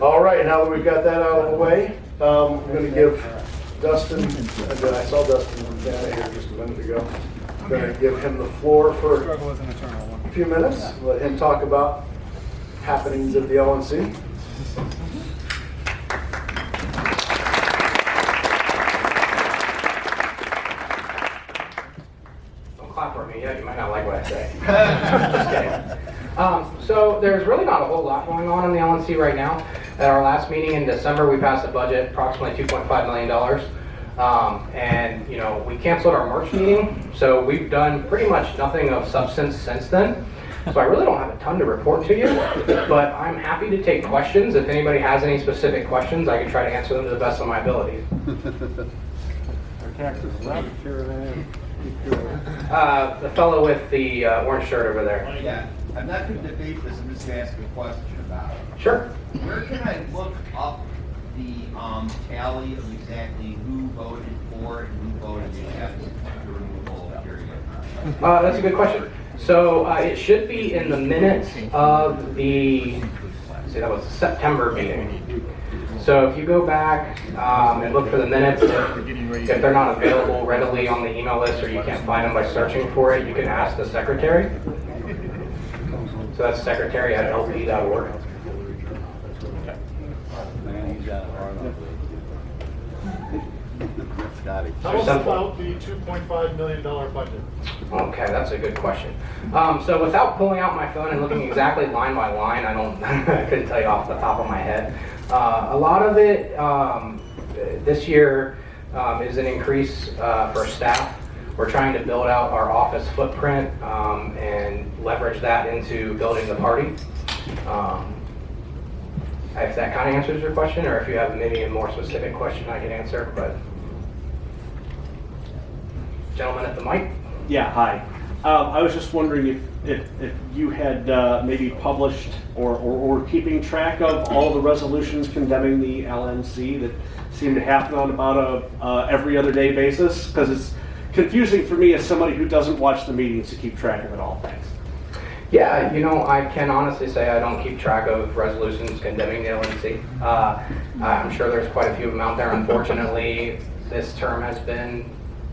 All right, now that we've got that out of the way, I'm going to give Dustin, I saw Dustin down here just a minute ago. I'm going to give him the floor for a few minutes, let him talk about happenings at the LNC. Don't clap for me yet, you might not like what I say. Just kidding. So there's really not a whole lot going on in the LNC right now. At our last meeting in December, we passed a budget approximately $2.5 million. And you know, we canceled our March meeting, so we've done pretty much nothing of substance since then. So I really don't have a ton to report to you, but I'm happy to take questions. If anybody has any specific questions, I can try to answer them to the best of my ability. Our taxes left here then. The fellow with the orange shirt over there. Yeah, I'm not going to debate this, I'm just going to ask a question about it. Sure. Where can I look up the tally of exactly who voted for and who voted against the removal period? That's a good question. So it should be in the minutes of the, let's see, that was the September meeting. So if you go back and look for the minutes, if they're not available readily on the email list or you can't find them by searching for it, you can ask the secretary. So that's secretary@lp.org. Tell us about the $2.5 million budget. Okay, that's a good question. So without pulling out my phone and looking exactly line by line, I couldn't tell you off the top of my head. A lot of it this year is an increase for staff. We're trying to build out our office footprint and leverage that into building the party. If that kind of answers your question, or if you have maybe a more specific question I can answer, but gentleman at the mic. Yeah, hi. I was just wondering if you had maybe published or keeping track of all the resolutions condemning the LNC that seem to happen on about a every other day basis, because it's confusing for me as somebody who doesn't watch the meetings to keep track of it all. Thanks. Yeah, you know, I can honestly say I don't keep track of resolutions condemning the LNC. I'm sure there's quite a few of them out there. Unfortunately, this term has been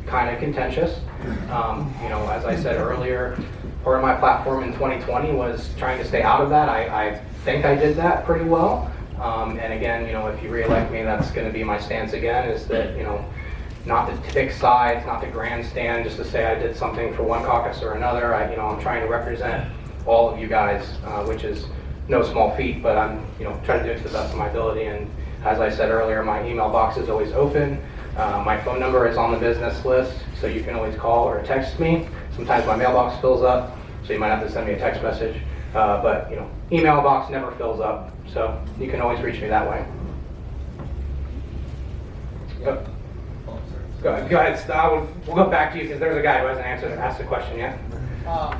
kind of contentious. You know, as I said earlier, part of my platform in 2020 was trying to stay out of that. I think I did that pretty well. And again, you know, if you re-elect me, that's going to be my stance again, is that, you know, not to pick sides, not to grandstand, just to say I did something for one caucus or another. I'm trying to represent all of you guys, which is no small feat, but I'm, you know, trying to do it to the best of my ability. And as I said earlier, my email box is always open. My phone number is on the business list, so you can always call or text me. Sometimes my mailbox fills up, so you might have to send me a text message. But, you know, email box never fills up, so you can always reach me that way. Yep. Go ahead. We'll go back to you because there's a guy who hasn't asked the question yet. Mr.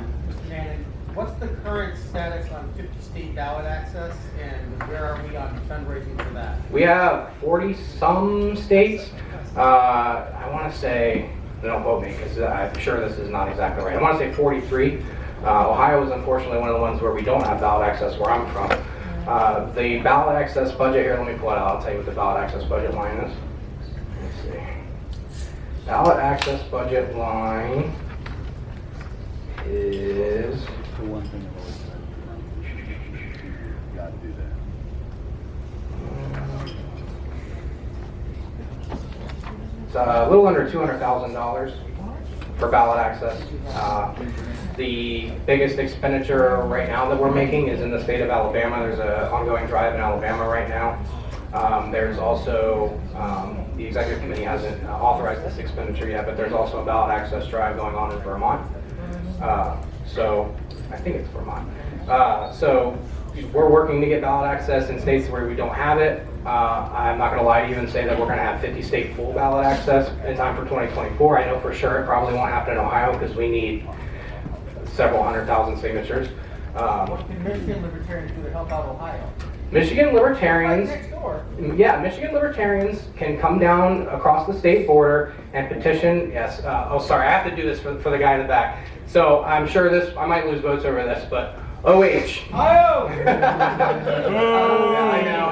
Shannon, what's the current status on 50 state ballot access, and where are we on fundraising for that? We have 40-some states. I want to say, don't quote me because I'm sure this is not exactly right. I want to say 43. Ohio is unfortunately one of the ones where we don't have ballot access where I'm from. The ballot access budget here, let me pull it out. I'll tell you what the ballot access budget line is. Let's see. Ballot access budget line is The one thing I've always said, you gotta do that. it's a little under $200,000 for ballot access. The biggest expenditure right now that we're making is in the state of Alabama. There's an ongoing drive in Alabama right now. There's also, the executive committee hasn't authorized this expenditure yet, but there's also a ballot access drive going on in Vermont. So I think it's Vermont. So we're working to get ballot access in states where we don't have it. I'm not going to lie to you and say that we're going to have 50 state full ballot access in time for 2024. I know for sure it probably won't happen in Ohio because we need several 100,000 signatures. What can Michigan Libertarians do to help out Ohio? Michigan Libertarians, Right next door. yeah, Michigan Libertarians can come down across the state border and petition, yes, oh sorry, I have to do this for the guy in the back. So I'm sure I might lose votes over this, but OH. Ohio! Yeah, I know.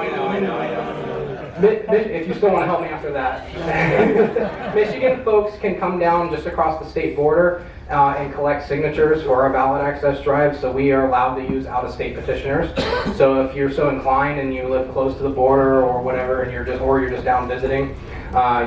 If you still want to help me after that. Michigan folks can come down just across the state border and collect signatures for our ballot access drive, so we are allowed to use out-of-state petitioners. So if you're so inclined and you live close to the border or whatever, and you're just down visiting,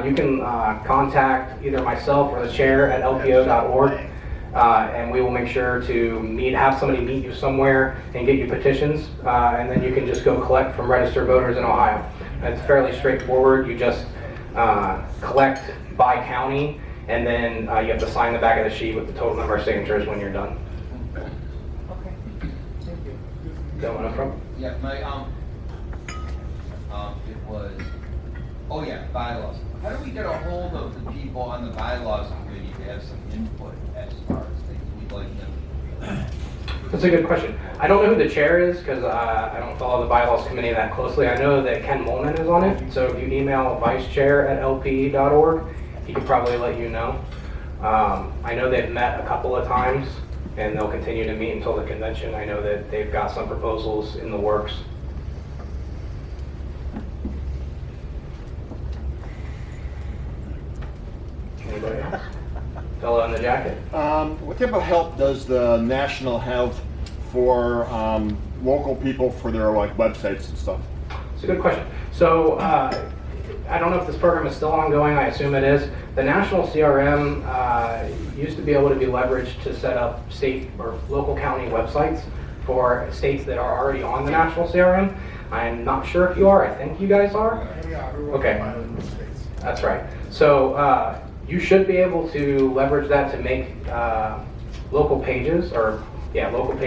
you can contact either myself or the chair at lpo.org, and we will make sure to have somebody meet you somewhere and get you petitions, and then you can just go collect from registered voters in Ohio. It's fairly straightforward. You just collect by county, and then you have to sign the back of the sheet with the total number of signatures when you're done. Okay, thank you. Is that one up front? Yeah, it was, oh yeah, bylaws. How do we get a hold of the people on the bylaws committee to have some input as far as things we'd like them? That's a good question. I don't know who the chair is because I don't follow the bylaws committee that closely. I know that Ken Molman is on it, so if you email vicechair@lpe.org, he could probably let you know. I know they've met a couple of times, and they'll continue to meet until the convention. I know that they've got some proposals in the works. Anybody else? Fellow in the jacket? What type of help does the National have for local people for their like websites and stuff? It's a good question. So I don't know if this program is still ongoing. I assume it is. The national CRM used to be able to be leveraged to set up state or local county websites for states that are already on the national CRM. I'm not sure if you are. I think you guys are. Okay. That's right. So you should be able to leverage that to make local pages, event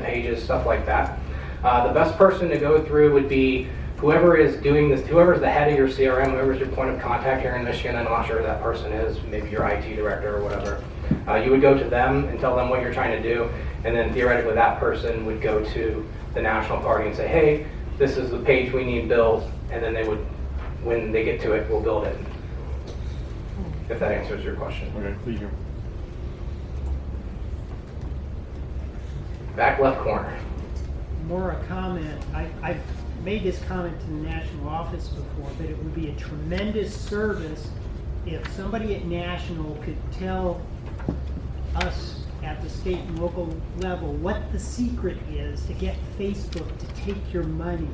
pages, stuff like that. The best person to go through would be whoever is doing this, whoever's the head of your CRM, whoever's your point of contact here in Michigan. I'm not sure who that person is, maybe your IT director or whatever. You would go to them and tell them what you're trying to do, and then theoretically that person would go to the national party and say, hey, this is the page we need built, and then they would, when they get to it, we'll build it. If that answers your question. Okay, thank you. Back left corner. More a comment. I've made this comment to the national office before, but it would be a tremendous service if somebody at national could tell us at the state and local level what the secret is to get Facebook to take your money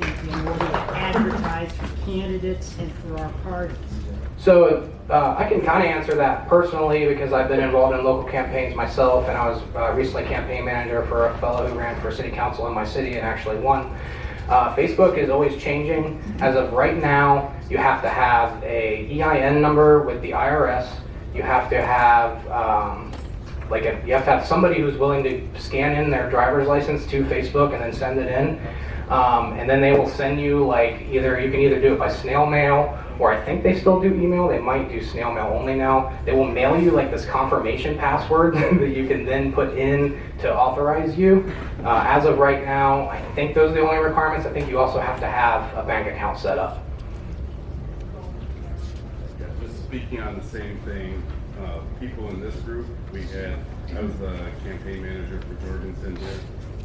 in order to advertise for candidates and for our parties. So I can kind of answer that personally because I've been involved in local campaigns myself, and I was recently campaign manager for a fellow who ran for city council in my city and actually won. Facebook is always changing. As of right now, you have to have a EIN number with the IRS. You have to have you have to have somebody who's willing to scan in their driver's license to Facebook and then send it in. And then they will send you you can either do it by snail mail, or I think they still do email. They might do snail mail only now. They will mail you this confirmation password that you can then put in to authorize you. As of right now, I think those are the only requirements. I think you also have to have a bank account set up. Yeah, just speaking on the same thing, people in this group, I was the campaign manager for Jorgensen here,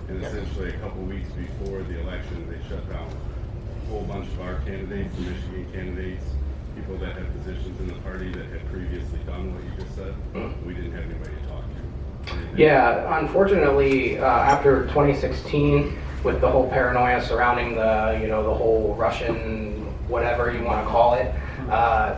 and essentially a couple weeks before the election, they shut down a whole bunch of our candidates, the Michigan candidates, people that had positions in the party that had previously done what you just said. We didn't have anybody to talk to. Yeah, unfortunately, after 2016, with the whole paranoia surrounding the whole Russian, whatever you want to call it,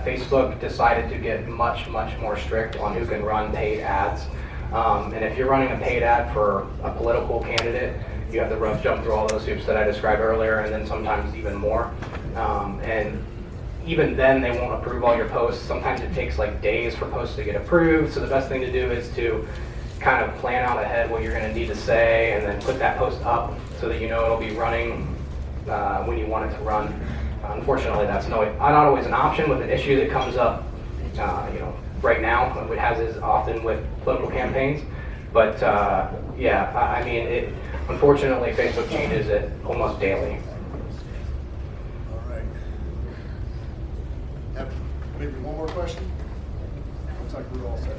Facebook decided to get much, much more strict on who can run paid ads. And if you're running a paid ad for a political candidate, you have to jump through all those hoops that I described earlier, and then sometimes even more. And even then, they won't approve all your posts. Sometimes it takes days for posts to get approved. So the best thing to do is to kind of plan out ahead what you're going to need to say, and then put that post up so that you know it'll be running when you want it to run. Unfortunately, that's not always an option with an issue that comes up, right now. It has as often with political campaigns, but unfortunately, Facebook changes it almost daily. All right. Maybe one more question? Looks like we're all set.